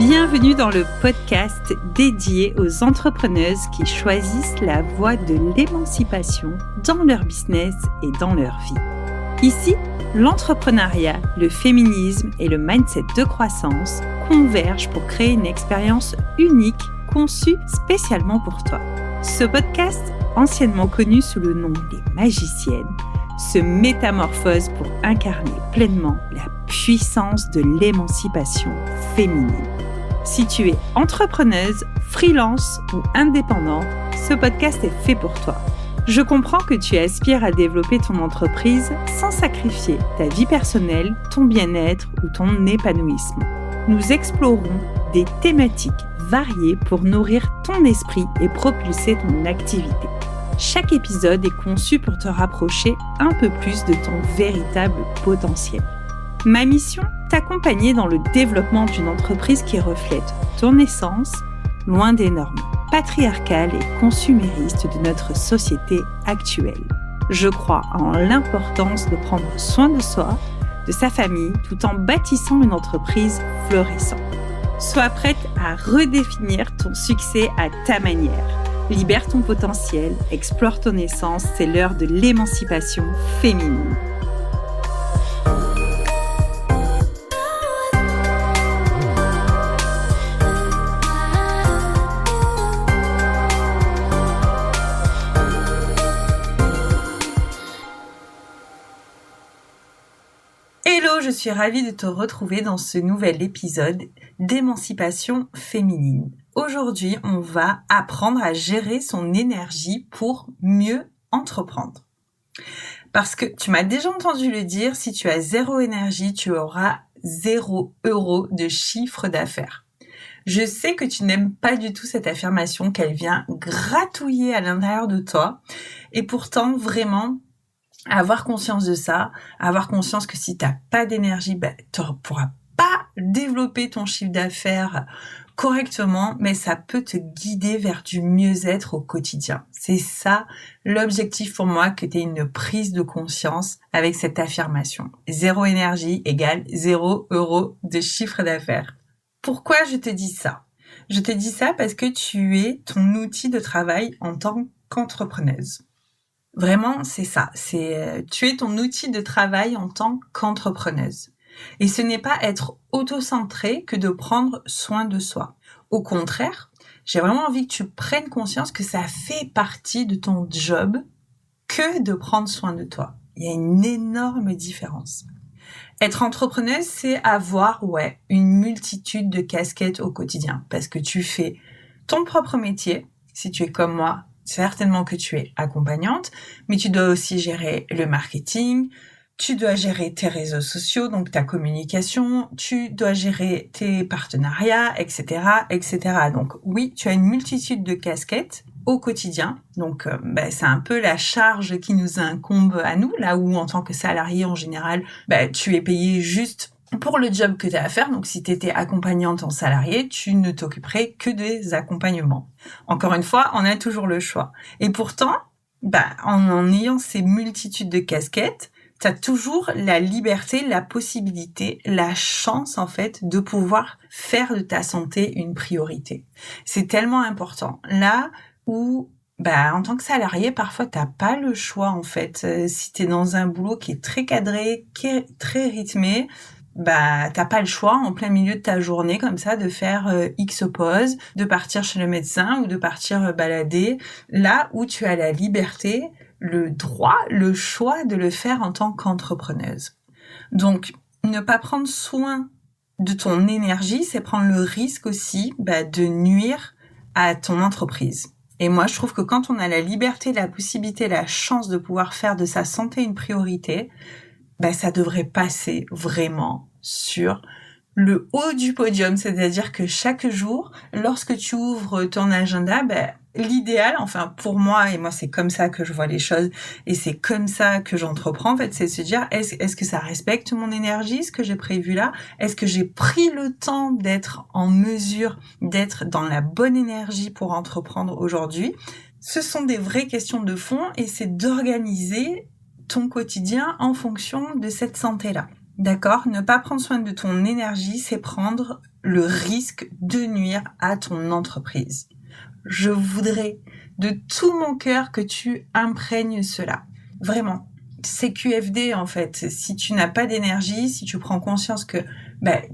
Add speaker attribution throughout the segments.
Speaker 1: Bienvenue dans le podcast dédié aux entrepreneuses qui choisissent la voie de l'émancipation dans leur business et dans leur vie. Ici, l'entrepreneuriat, le féminisme et le mindset de croissance convergent pour créer une expérience unique conçue spécialement pour toi. Ce podcast, anciennement connu sous le nom des magiciennes, se métamorphose pour incarner pleinement la puissance de l'émancipation féminine. Si tu es entrepreneuse, freelance ou indépendante, ce podcast est fait pour toi. Je comprends que tu aspires à développer ton entreprise sans sacrifier ta vie personnelle, ton bien-être ou ton épanouissement. Nous explorons des thématiques variées pour nourrir ton esprit et propulser ton activité. Chaque épisode est conçu pour te rapprocher un peu plus de ton véritable potentiel. Ma mission, t'accompagner dans le développement d'une entreprise qui reflète ton essence, loin des normes patriarcales et consuméristes de notre société actuelle. Je crois en l'importance de prendre soin de soi, de sa famille, tout en bâtissant une entreprise florissante. Sois prête à redéfinir ton succès à ta manière. Libère ton potentiel, explore ton essence, c'est l'heure de l'émancipation féminine. Hello, je suis ravie de te retrouver dans ce nouvel épisode d'émancipation féminine. Aujourd'hui, on va apprendre à gérer son énergie pour mieux entreprendre. Parce que tu m'as déjà entendu le dire, si tu as 0 énergie, tu auras 0 € de chiffre d'affaires. Je sais que tu n'aimes pas du tout cette affirmation, qu'elle vient gratouiller à l'intérieur de toi. Et pourtant, vraiment, avoir conscience de ça, avoir conscience que si t'as pas d'énergie, tu pourras pas développer ton chiffre d'affaires correctement, mais ça peut te guider vers du mieux-être au quotidien. C'est ça l'objectif pour moi, que tu aies une prise de conscience avec cette affirmation. 0 énergie égale 0 € de chiffre d'affaires. Pourquoi je te dis ça ? Je te dis ça parce que tu es ton outil de travail en tant qu'entrepreneuse. Vraiment, c'est ça. Tu es ton outil de travail en tant qu'entrepreneuse. Et ce n'est pas être auto-centré que de prendre soin de soi. Au contraire, j'ai vraiment envie que tu prennes conscience que ça fait partie de ton job que de prendre soin de toi. Il y a une énorme différence. Être entrepreneuse, c'est avoir, une multitude de casquettes au quotidien. Parce que tu fais ton propre métier. Si tu es comme moi, certainement que tu es accompagnante, mais tu dois aussi gérer le marketing, tu dois gérer tes réseaux sociaux, donc ta communication, tu dois gérer tes partenariats, etc., etc. Donc oui, tu as une multitude de casquettes au quotidien. Donc c'est un peu la charge qui nous incombe à nous, là où en tant que salarié en général, tu es payé juste pour le job que tu as à faire. Donc si tu étais accompagnante en salarié, tu ne t'occuperais que des accompagnements. Encore une fois, on a toujours le choix. Et pourtant, en ayant ces multitudes de casquettes, tu as toujours la liberté, la possibilité, la chance en fait de pouvoir faire de ta santé une priorité. C'est tellement important. Là où en tant que salarié, parfois t'as pas le choix en fait. Si t'es dans un boulot qui est très cadré, qui est très rythmé, t'as pas le choix en plein milieu de ta journée comme ça de faire X pause, de partir chez le médecin ou de partir balader, là où tu as la liberté, le droit, le choix de le faire en tant qu'entrepreneuse. Donc, ne pas prendre soin de ton énergie, c'est prendre le risque aussi de nuire à ton entreprise. Et moi, je trouve que quand on a la liberté, la possibilité, la chance de pouvoir faire de sa santé une priorité, ça devrait passer vraiment sur le haut du podium. C'est-à-dire que chaque jour, lorsque tu ouvres ton agenda, l'idéal, enfin pour moi, et moi c'est comme ça que je vois les choses, et c'est comme ça que j'entreprends, en fait, c'est de se dire, est-ce que ça respecte mon énergie, ce que j'ai prévu là ? Est-ce que j'ai pris le temps d'être en mesure d'être dans la bonne énergie pour entreprendre aujourd'hui ? Ce sont des vraies questions de fond, et c'est d'organiser ton quotidien en fonction de cette santé-là. D'accord? Ne pas prendre soin de ton énergie, c'est prendre le risque de nuire à ton entreprise. Je voudrais de tout mon cœur que tu imprègnes cela. Vraiment. C'est QFD en fait. Si tu n'as pas d'énergie, si tu prends conscience que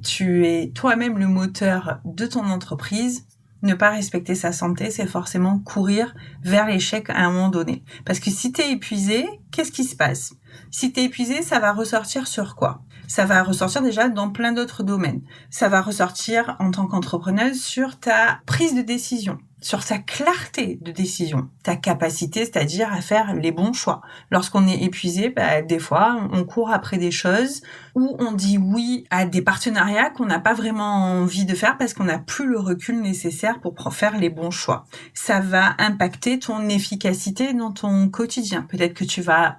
Speaker 1: tu es toi-même le moteur de ton entreprise, ne pas respecter sa santé, c'est forcément courir vers l'échec à un moment donné. Parce que si tu es épuisé, qu'est-ce qui se passe? Si tu es épuisé, ça va ressortir sur quoi? Ça va ressortir déjà dans plein d'autres domaines. Ça va ressortir en tant qu'entrepreneuse sur ta prise de décision, sur ta clarté de décision, ta capacité, c'est-à-dire à faire les bons choix. Lorsqu'on est épuisé, des fois, on court après des choses ou on dit oui à des partenariats qu'on n'a pas vraiment envie de faire parce qu'on n'a plus le recul nécessaire pour faire les bons choix. Ça va impacter ton efficacité dans ton quotidien. Peut-être que tu vas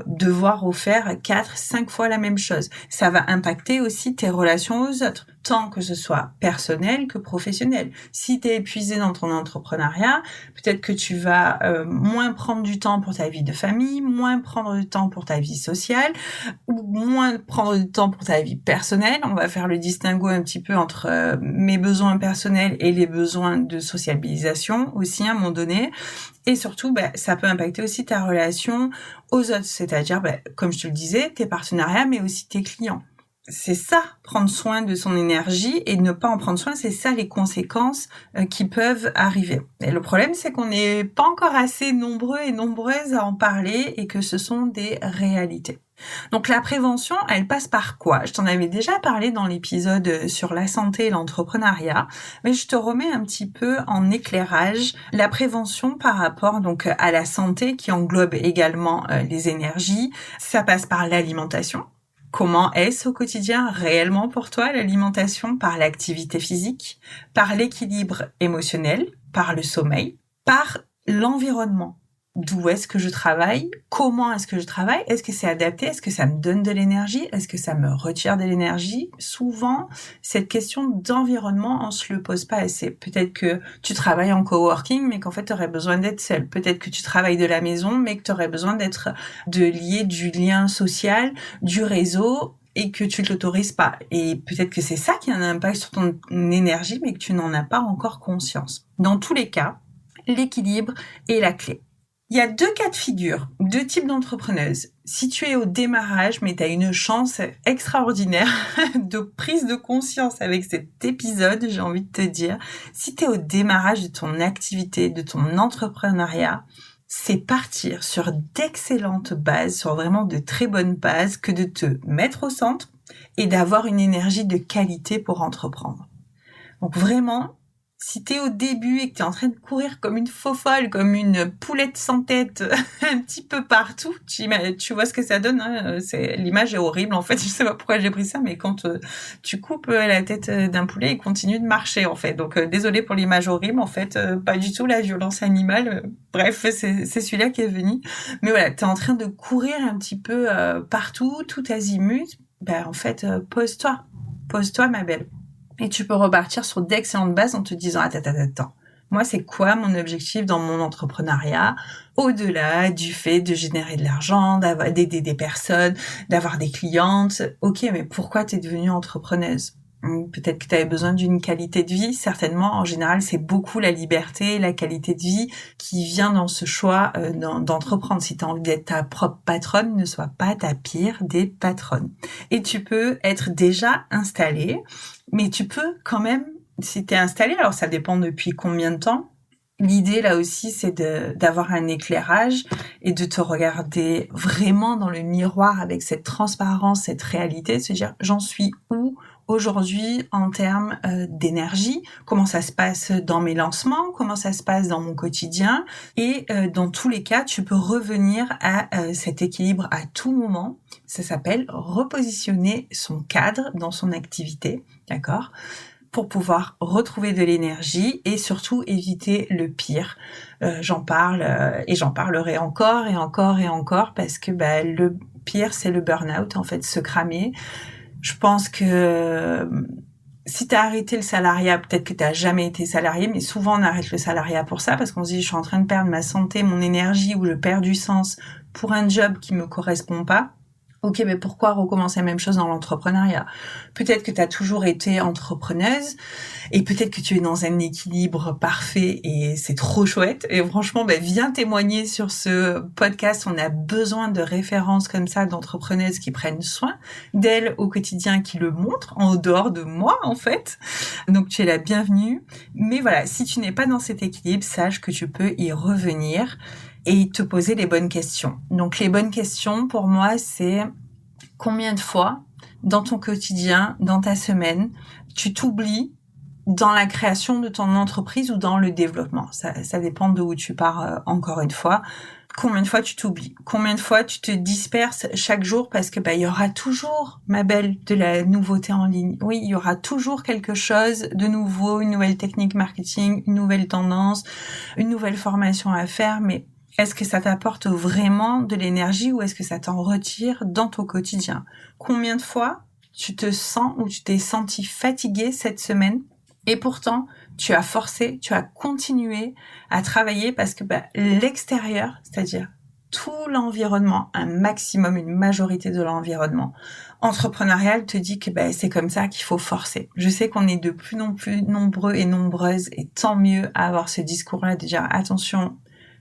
Speaker 1: devoir refaire 4, 5 fois la même chose. Ça va impacter aussi tes relations aux autres, tant que ce soit personnel que professionnel. Si tu es épuisé dans ton entrepreneuriat, peut-être que tu vas moins prendre du temps pour ta vie de famille, moins prendre du temps pour ta vie sociale, ou moins prendre du temps pour ta vie personnelle. On va faire le distinguo un petit peu entre mes besoins personnels et les besoins de sociabilisation aussi à un moment donné. Et surtout, ça peut impacter aussi ta relation aux autres, c'est-à-dire, comme je te le disais, tes partenariats, mais aussi tes clients. C'est ça, prendre soin de son énergie et ne pas en prendre soin, c'est ça les conséquences qui peuvent arriver. Et le problème, c'est qu'on n'est pas encore assez nombreux et nombreuses à en parler et que ce sont des réalités. Donc la prévention, elle passe par quoi? Je t'en avais déjà parlé dans l'épisode sur la santé et l'entrepreneuriat, mais je te remets un petit peu en éclairage la prévention par rapport donc à la santé qui englobe également les énergies. Ça passe par l'alimentation. Comment est-ce au quotidien réellement pour toi l'alimentation? Par l'activité physique, par l'équilibre émotionnel, par le sommeil, par l'environnement. D'où est-ce que je travaille? Comment est-ce que je travaille? Est-ce que c'est adapté? Est-ce que ça me donne de l'énergie? Est-ce que ça me retire de l'énergie? Souvent, cette question d'environnement, on se le pose pas assez. Peut-être que tu travailles en coworking, mais qu'en fait, tu aurais besoin d'être seul. Peut-être que tu travailles de la maison, mais que tu aurais besoin de lier du lien social, du réseau, et que tu ne l'autorises pas. Et peut-être que c'est ça qui a un impact sur ton énergie, mais que tu n'en as pas encore conscience. Dans tous les cas, l'équilibre est la clé. Il y a 2 cas de figure, 2 types d'entrepreneuses. Si tu es au démarrage, mais tu as une chance extraordinaire de prise de conscience avec cet épisode, j'ai envie de te dire, si tu es au démarrage de ton activité, de ton entrepreneuriat, c'est partir sur d'excellentes bases, sur vraiment de très bonnes bases, que de te mettre au centre et d'avoir une énergie de qualité pour entreprendre. Donc vraiment, si t'es au début et que t'es en train de courir comme une faux-folle, comme une poulette sans tête, un petit peu partout, tu vois ce que ça donne, hein. L'image est horrible, en fait. Je sais pas pourquoi j'ai pris ça, mais quand tu coupes la tête d'un poulet, il continue de marcher, en fait. Donc, désolé pour l'image horrible, en fait. Pas du tout la violence animale. Bref, c'est celui-là qui est venu. Mais voilà, t'es en train de courir un petit peu partout, tout azimut. En fait, pose-toi. Pose-toi, ma belle. Et tu peux repartir sur d'excellentes bases en te disant « Attends. Moi, c'est quoi mon objectif dans mon entrepreneuriat au-delà du fait de générer de l'argent, d'aider des personnes, d'avoir des clientes. Ok, mais pourquoi tu es devenue entrepreneuse ? Peut-être que tu avais besoin d'une qualité de vie, certainement. En général, c'est beaucoup la liberté, la qualité de vie qui vient dans ce choix d'entreprendre. Si tu as envie d'être ta propre patronne, ne sois pas ta pire des patronnes. Et tu peux être déjà installé, mais tu peux quand même, si tu es installé, alors ça dépend depuis combien de temps. L'idée là aussi, c'est d'avoir un éclairage et de te regarder vraiment dans le miroir avec cette transparence, cette réalité, de se dire j'en suis où aujourd'hui en termes d'énergie, comment ça se passe dans mes lancements, comment ça se passe dans mon quotidien, et dans tous les cas, tu peux revenir à cet équilibre à tout moment. Ça s'appelle repositionner son cadre dans son activité, d'accord ? Pour pouvoir retrouver de l'énergie et surtout éviter le pire. J'en parle et j'en parlerai encore et encore et encore parce que le pire, c'est le burn-out, en fait, se cramer. Je pense que si tu as arrêté le salariat, peut-être que tu n'as jamais été salarié, mais souvent on arrête le salariat pour ça, parce qu'on se dit je suis en train de perdre ma santé, mon énergie, ou je perds du sens pour un job qui me correspond pas. Ok, mais pourquoi recommencer la même chose dans l'entrepreneuriat? Peut-être que tu as toujours été entrepreneuse et peut-être que tu es dans un équilibre parfait et c'est trop chouette. Et franchement, viens témoigner sur ce podcast. On a besoin de références comme ça d'entrepreneuses qui prennent soin d'elles au quotidien, qui le montrent en dehors de moi, en fait. Donc, tu es la bienvenue. Mais voilà, si tu n'es pas dans cet équilibre, sache que tu peux y revenir et te poser les bonnes questions. Donc, les bonnes questions, pour moi, c'est combien de fois, dans ton quotidien, dans ta semaine, tu t'oublies dans la création de ton entreprise ou dans le développement. Ça dépend de où tu pars, encore une fois. Combien de fois tu t'oublies? Combien de fois tu te disperses chaque jour parce que il y aura toujours, ma belle, de la nouveauté en ligne. Oui, il y aura toujours quelque chose de nouveau, une nouvelle technique marketing, une nouvelle tendance, une nouvelle formation à faire, mais est-ce que ça t'apporte vraiment de l'énergie ou est-ce que ça t'en retire dans ton quotidien? Combien de fois tu te sens ou tu t'es senti fatigué cette semaine et pourtant tu as forcé, tu as continué à travailler parce que l'extérieur, c'est-à-dire tout l'environnement, un maximum, une majorité de l'environnement entrepreneurial te dit que c'est comme ça qu'il faut forcer. Je sais qu'on est de plus en plus nombreux et nombreuses et tant mieux à avoir ce discours-là. Déjà, attention,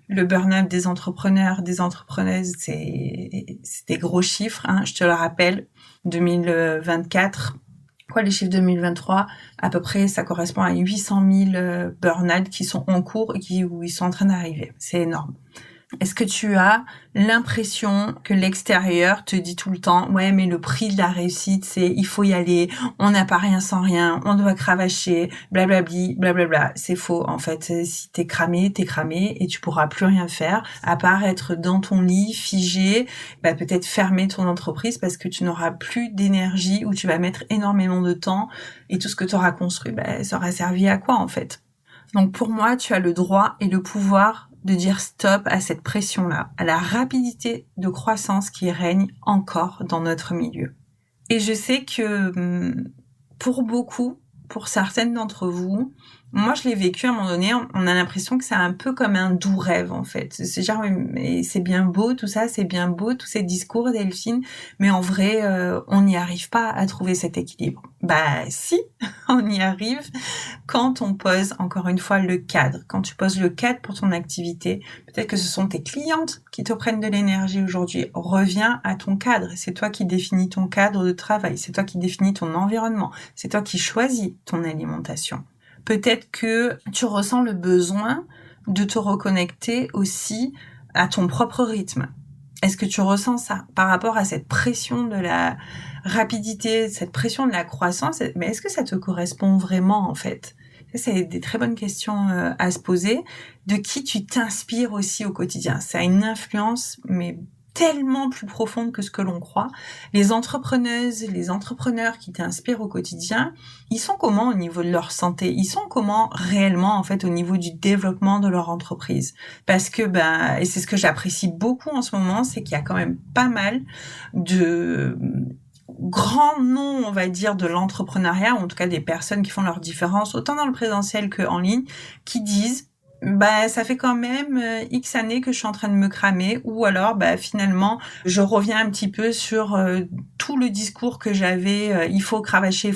Speaker 1: le burn-out des entrepreneurs, des entrepreneuses, c'est des gros chiffres, hein. Je te le rappelle, 2024, les chiffres 2023, à peu près, ça correspond à 800 000 burn-out qui sont en cours et où ils sont en train d'arriver. C'est énorme. Est-ce que tu as l'impression que l'extérieur te dit tout le temps « Ouais, mais le prix de la réussite, c'est il faut y aller, on n'a pas rien sans rien, on doit cravacher, blablabli, blablabla. » C'est faux, en fait. Si t'es cramé et tu pourras plus rien faire, à part être dans ton lit, figé, peut-être fermer ton entreprise parce que tu n'auras plus d'énergie ou tu vas mettre énormément de temps et tout ce que tu auras construit, ça aura servi à quoi, en fait? Donc, pour moi, tu as le droit et le pouvoir de dire stop à cette pression-là, à la rapidité de croissance qui règne encore dans notre milieu. Et je sais que pour beaucoup, pour certaines d'entre vous, moi je l'ai vécu à un moment donné, on a l'impression que c'est un peu comme un doux rêve en fait. C'est genre, mais c'est bien beau tout ça, c'est bien beau tous ces discours Delphine, mais en vrai, on n'y arrive pas à trouver cet équilibre. Si, on y arrive quand on pose encore une fois le cadre. Quand tu poses le cadre pour ton activité, peut-être que ce sont tes clientes qui te prennent de l'énergie aujourd'hui. Reviens à ton cadre. C'est toi qui définis ton cadre de travail. C'est toi qui définis ton environnement. C'est toi qui choisis ton alimentation. Peut-être que tu ressens le besoin de te reconnecter aussi à ton propre rythme. Est-ce que tu ressens ça par rapport à cette pression de la rapidité, cette pression de la croissance? Mais est-ce que ça te correspond vraiment en fait? C'est des très bonnes questions à se poser. De qui tu t'inspires aussi au quotidien? Ça a une influence, mais tellement plus profonde que ce que l'on croit. Les entrepreneuses, les entrepreneurs qui t'inspirent au quotidien, ils sont comment au niveau de leur santé? Ils sont comment réellement en fait au niveau du développement de leur entreprise? Parce que et c'est ce que j'apprécie beaucoup en ce moment, c'est qu'il y a quand même pas mal de grands noms, on va dire, de l'entrepreneuriat, ou en tout cas des personnes qui font leur différence, autant dans le présentiel qu'en ligne, qui disent ça fait quand même X années que je suis en train de me cramer, ou alors finalement je reviens un petit peu sur tout le discours que j'avais, il faut cravacher,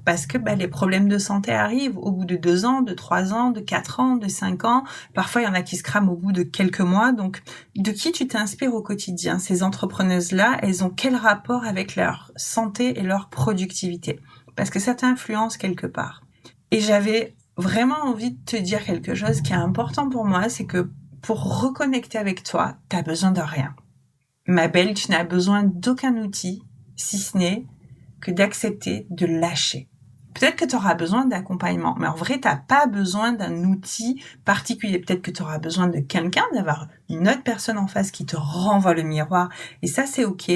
Speaker 1: parce que les problèmes de santé arrivent au bout de 2 ans, de 3 ans, de 4 ans, de 5 ans, parfois il y en a qui se crament au bout de quelques mois. Donc de qui tu t'inspires au quotidien? Ces entrepreneuses-là, elles ont quel rapport avec leur santé et leur productivité? Parce que ça t'influence quelque part. Et j'avais vraiment envie de te dire quelque chose qui est important pour moi, c'est que pour reconnecter avec toi, t'as besoin de rien. Ma belle, tu n'as besoin d'aucun outil, si ce n'est que d'accepter de lâcher. Peut-être que tu auras besoin d'accompagnement, mais en vrai, t'as pas besoin d'un outil particulier. Peut-être que tu auras besoin de quelqu'un, d'avoir une autre personne en face qui te renvoie le miroir, et ça, c'est ok.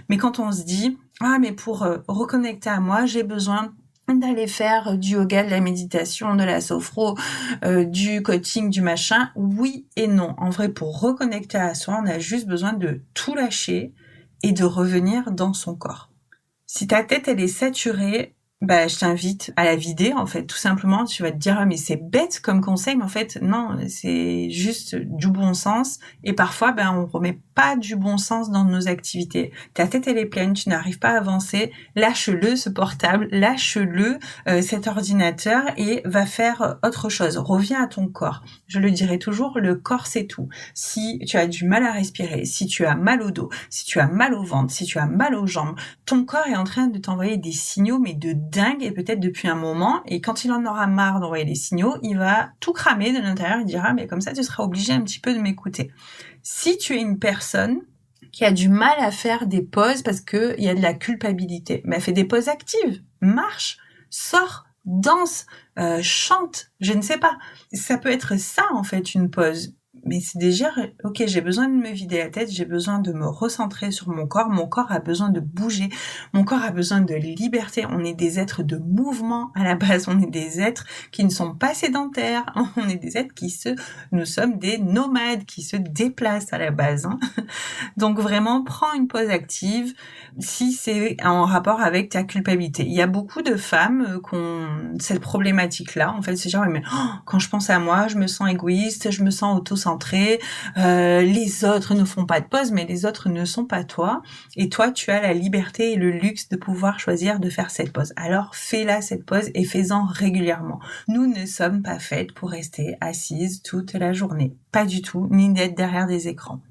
Speaker 1: Mais quand on se dit, mais pour reconnecter à moi, j'ai besoin d'aller faire du yoga, de la méditation, de la sophro, du coaching, du machin, oui et non. En vrai, pour reconnecter à soi, on a juste besoin de tout lâcher et de revenir dans son corps. Si ta tête, elle est saturée, je t'invite à la vider, en fait. Tout simplement, tu vas te dire, mais c'est bête comme conseil, mais en fait, non, c'est juste du bon sens. Et parfois, on remet pas pas du bon sens dans nos activités. Ta tête, elle est pleine, tu n'arrives pas à avancer. Lâche-le, ce portable, lâche-le, cet ordinateur et va faire autre chose. Reviens à ton corps. Je le dirai toujours, le corps, c'est tout. Si tu as du mal à respirer, si tu as mal au dos, si tu as mal au ventre, si tu as mal aux jambes, ton corps est en train de t'envoyer des signaux, mais de dingue, et peut-être depuis un moment. Et quand il en aura marre d'envoyer les signaux, il va tout cramer de l'intérieur. Il dira, mais comme ça, tu seras obligé un petit peu de m'écouter. Si tu es une personne qui a du mal à faire des pauses parce que il y a de la culpabilité, mais fais des pauses actives, marche, sors, danse, chante, je ne sais pas. Ça peut être ça, en fait, une pause. Mais c'est déjà, ok, j'ai besoin de me vider la tête, j'ai besoin de me recentrer sur mon corps a besoin de bouger, mon corps a besoin de liberté, on est des êtres de mouvement à la base, on est des êtres qui ne sont pas sédentaires, on est des êtres nous sommes des nomades qui se déplacent à la base, hein. Donc vraiment, prends une pause active si c'est en rapport avec ta culpabilité. Il y a beaucoup de femmes qui ont cette problématique-là, en fait, c'est genre, mais quand je pense à moi, je me sens égoïste, je me sens auto-centrée, les autres ne font pas de pause, mais les autres ne sont pas toi, et toi, tu as la liberté et le luxe de pouvoir choisir de faire cette pause. Alors, fais-la cette pause et fais-en régulièrement. Nous ne sommes pas faites pour rester assises toute la journée. Pas du tout, ni d'être derrière des écrans.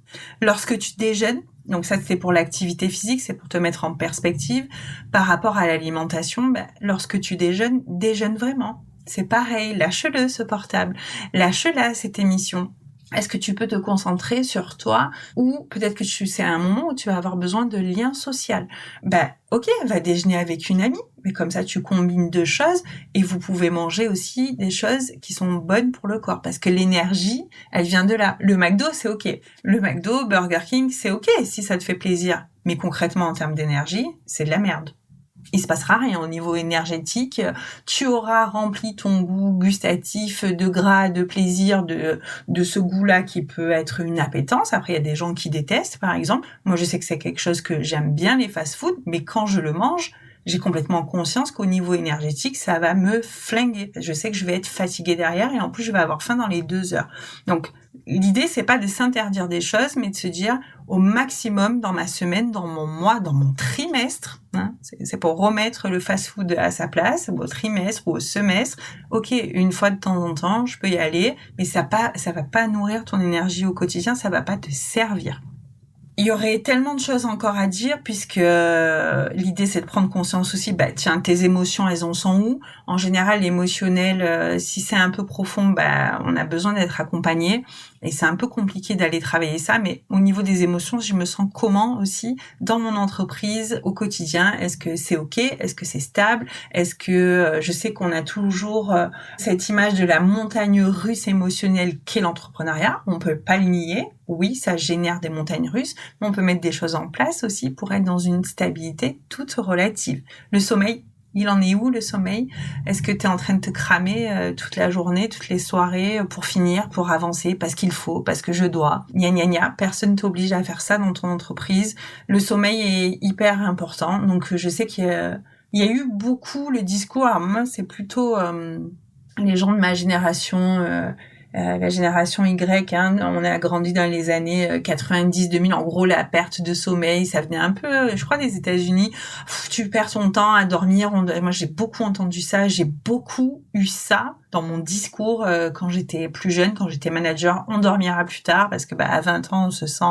Speaker 1: Lorsque tu déjeunes, donc ça c'est pour l'activité physique, c'est pour te mettre en perspective, par rapport à l'alimentation, lorsque tu déjeunes, déjeune vraiment. C'est pareil, lâche-le ce portable, lâche-la cette émission. Est-ce que tu peux te concentrer sur toi, ou peut-être que c'est un moment où tu vas avoir besoin de lien social. Ok, va déjeuner avec une amie, mais comme ça tu combines deux choses et vous pouvez manger aussi des choses qui sont bonnes pour le corps, parce que l'énergie, elle vient de là. Le McDo, c'est ok. Le McDo, Burger King, c'est ok si ça te fait plaisir. Mais concrètement, en termes d'énergie, c'est de la merde. Il se passera rien au niveau énergétique. Tu auras rempli ton goût gustatif de gras, de plaisir, de ce goût-là qui peut être une appétence. Après, il y a des gens qui détestent, par exemple. Moi, je sais que c'est quelque chose que j'aime bien, les fast-food, mais quand je le mange, j'ai complètement conscience qu'au niveau énergétique, ça va me flinguer. Je sais que je vais être fatiguée derrière et en plus, je vais avoir faim dans les 2 heures. Donc, l'idée, c'est pas de s'interdire des choses, mais de se dire au maximum dans ma semaine, dans mon mois, dans mon trimestre, hein, c'est pour remettre le fast-food à sa place, au trimestre ou au semestre. Ok, une fois de temps en temps, je peux y aller, mais ça va pas nourrir ton énergie au quotidien, ça va pas te servir. Il y aurait tellement de choses encore à dire, puisque l'idée c'est de prendre conscience aussi, tiens, tes émotions, elles en sont où? En général, l'émotionnel, si c'est un peu profond, on a besoin d'être accompagné, et c'est un peu compliqué d'aller travailler ça, mais au niveau des émotions, je me sens comment aussi dans mon entreprise, au quotidien? Est-ce que c'est ok? Est-ce que c'est stable? Est-ce que je sais qu'on a toujours cette image de la montagne russe émotionnelle qu'est l'entrepreneuriat, on peut pas le nier. Oui, ça génère des montagnes russes, mais on peut mettre des choses en place aussi pour être dans une stabilité toute relative. Le sommeil, il en est où le sommeil? Est-ce que tu es en train de te cramer toute la journée, toutes les soirées pour finir, pour avancer, parce qu'il faut, parce que je dois? Gna gna gna, personne t'oblige à faire ça dans ton entreprise. Le sommeil est hyper important, donc je sais qu'il y a eu beaucoup le discours, alors moi c'est plutôt les gens de ma génération... la génération Y, hein, on a grandi dans les années 90-2000, en gros la perte de sommeil, ça venait un peu, je crois, des États-Unis. Tu perds ton temps à dormir. Moi j'ai beaucoup entendu ça, j'ai beaucoup eu ça dans mon discours quand j'étais plus jeune, quand j'étais manager. On dormira plus tard parce que à 20 ans on se sent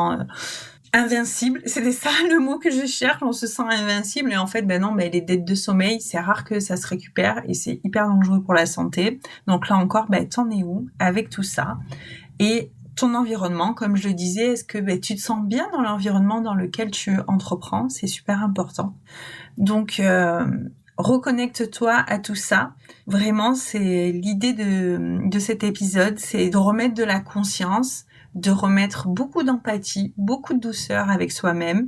Speaker 1: invincible, c'était ça le mot que je cherche, on se sent invincible, et en fait, non, les dettes de sommeil, c'est rare que ça se récupère, et c'est hyper dangereux pour la santé. Donc là encore, t'en es où avec tout ça? Et ton environnement, comme je le disais, est-ce que tu te sens bien dans l'environnement dans lequel tu entreprends? C'est super important. Donc, reconnecte-toi à tout ça. Vraiment, c'est l'idée de cet épisode, c'est de remettre de la conscience, de remettre beaucoup d'empathie, beaucoup de douceur avec soi-même.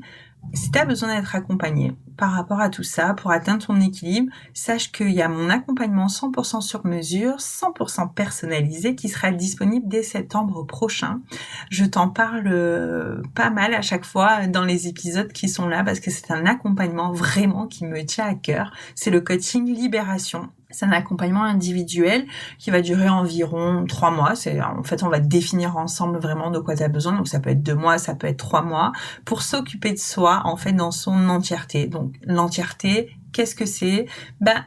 Speaker 1: Si tu as besoin d'être accompagné par rapport à tout ça, pour atteindre ton équilibre, sache qu'il y a mon accompagnement 100% sur mesure, 100% personnalisé, qui sera disponible dès septembre prochain. Je t'en parle pas mal à chaque fois dans les épisodes qui sont là, parce que c'est un accompagnement vraiment qui me tient à cœur. C'est le coaching Libération. C'est un accompagnement individuel qui va durer environ 3 mois. On va définir ensemble vraiment de quoi tu as besoin. Donc, ça peut être 2 mois, ça peut être 3 mois pour s'occuper de soi, en fait, dans son entièreté. Donc, l'entièreté, qu'est-ce que c'est?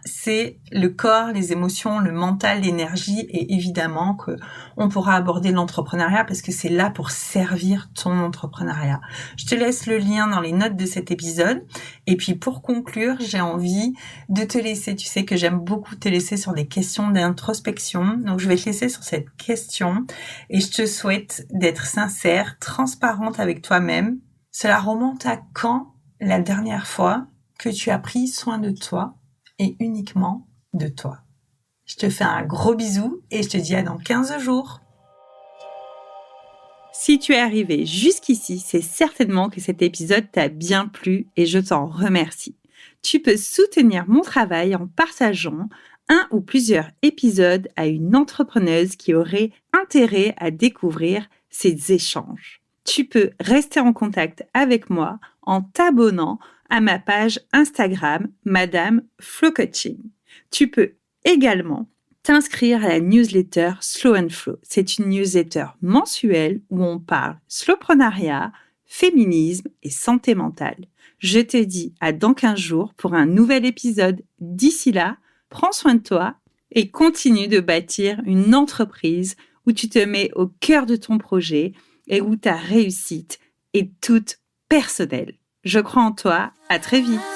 Speaker 1: C'est le corps, les émotions, le mental, l'énergie, et évidemment que on pourra aborder l'entrepreneuriat parce que c'est là pour servir ton entrepreneuriat. Je te laisse le lien dans les notes de cet épisode. Et puis, pour conclure, j'ai envie de te laisser. Tu sais que j'aime beaucoup te laisser sur des questions d'introspection. Donc, je vais te laisser sur cette question et je te souhaite d'être sincère, transparente avec toi-même. Cela remonte à quand la dernière fois que tu as pris soin de toi et uniquement de toi. Je te fais un gros bisou et je te dis à dans 15 jours. Si tu es arrivé jusqu'ici, c'est certainement que cet épisode t'a bien plu et je t'en remercie. Tu peux soutenir mon travail en partageant un ou plusieurs épisodes à une entrepreneuse qui aurait intérêt à découvrir ces échanges. Tu peux rester en contact avec moi en t'abonnant à ma page Instagram, Madame Flow Coaching. Tu peux également t'inscrire à la newsletter Slow and Flow. C'est une newsletter mensuelle où on parle slowpreneuriat, féminisme et santé mentale. Je te dis à dans 15 jours pour un nouvel épisode. D'ici là, prends soin de toi et continue de bâtir une entreprise où tu te mets au cœur de ton projet et où ta réussite est toute personnelle. Je crois en toi, à très vite.